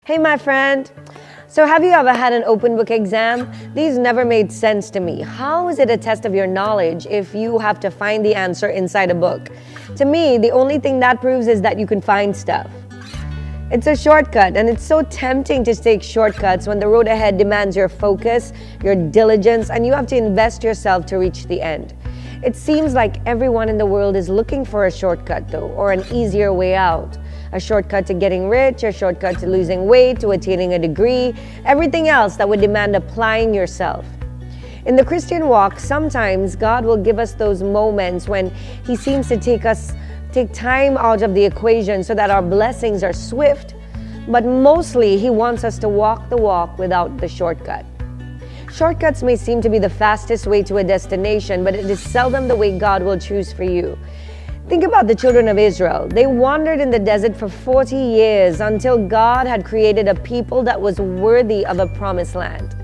Hey, my friend. So have you ever had an open book exam? These never made sense to me. How is it a test of your knowledge if you have to find the answer inside a book? To me, the only thing that proves is that you can find stuff. It's a shortcut, and it's so tempting to take shortcuts when the road ahead demands your focus, your diligence, and you have to invest yourself to reach the end. It seems like everyone in the world is looking for a shortcut, though, or an easier way out. A shortcut to getting rich, a shortcut to losing weight, to attaining a degree, everything else that would demand applying yourself. In the Christian walk, sometimes God will give us those moments when He seems to take time out of the equation so that our blessings are swift, but mostly He wants us to walk the walk without the shortcut. Shortcuts may seem to be the fastest way to a destination, but it is seldom the way God will choose for you. Think about the children of Israel. They wandered in the desert for 40 years until God had created a people that was worthy of a promised land.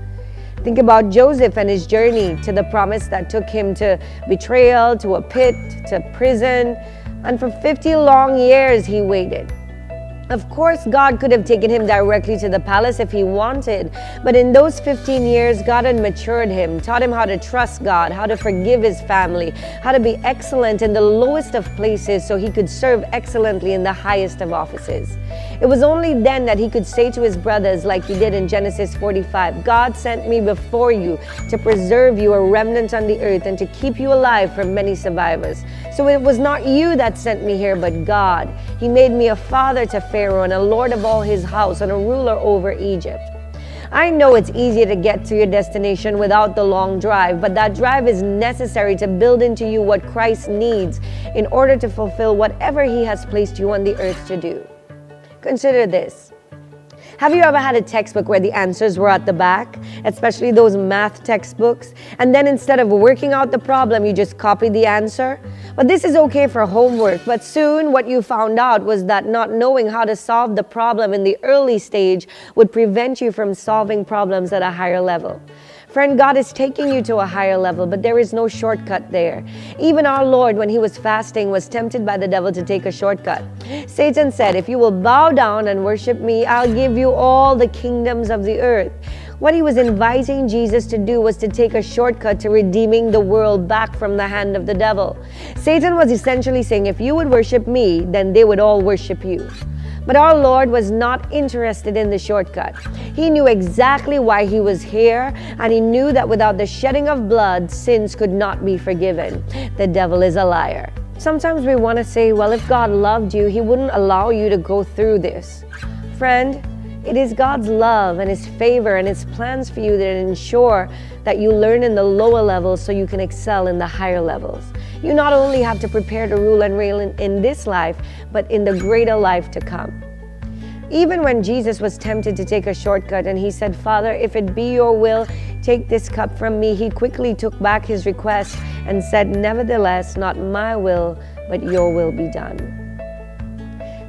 Think about Joseph and his journey to the promise that took him to betrayal, to a pit, to prison, and for 50 long years he waited. Of course, God could have taken him directly to the palace if He wanted, but in those 15 years, God had matured him, taught him how to trust God, how to forgive his family, how to be excellent in the lowest of places so he could serve excellently in the highest of offices. It was only then that he could say to his brothers, like he did in Genesis 45, "God sent me before you to preserve you a remnant on the earth and to keep you alive for many survivors. So it was not you that sent me here, but God. He made me a father to Pharaoh and a lord of all his house and a ruler over Egypt." I know it's easier to get to your destination without the long drive, but that drive is necessary to build into you what Christ needs in order to fulfill whatever He has placed you on the earth to do. Consider this. Have you ever had a textbook where the answers were at the back, especially those math textbooks, and then instead of working out the problem, you just copied the answer? But this is okay for homework, but soon what you found out was that not knowing how to solve the problem in the early stage would prevent you from solving problems at a higher level. Friend, God is taking you to a higher level, but there is no shortcut there. Even our Lord, when He was fasting, was tempted by the devil to take a shortcut. Satan said, "If you will bow down and worship me, I'll give you all the kingdoms of the earth." What He was inviting Jesus to do was to take a shortcut to redeeming the world back from the hand of the devil. Satan was essentially saying, if you would worship me, then they would all worship you. But our Lord was not interested in the shortcut. He knew exactly why He was here, and He knew that without the shedding of blood, sins could not be forgiven. The devil is a liar. Sometimes we want to say, well, if God loved you, He wouldn't allow you to go through this. Friend, it is God's love and His favor and His plans for you that ensure that you learn in the lower levels so you can excel in the higher levels. You not only have to prepare to rule and reign in this life, but in the greater life to come. Even when Jesus was tempted to take a shortcut and He said, "Father, if it be your will, take this cup from me," He quickly took back His request and said, "Nevertheless, not my will, but your will be done."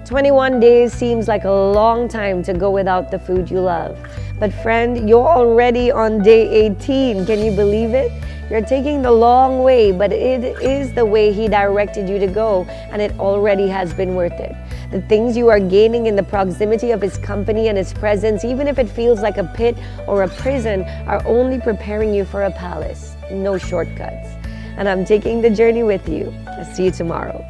21 days seems like a long time to go without the food you love. But friend, you're already on day 18. Can you believe it? You're taking the long way, but it is the way He directed you to go, and it already has been worth it. The things you are gaining in the proximity of His company and His presence, even if it feels like a pit or a prison, are only preparing you for a palace. No shortcuts. And I'm taking the journey with you. I'll see you tomorrow.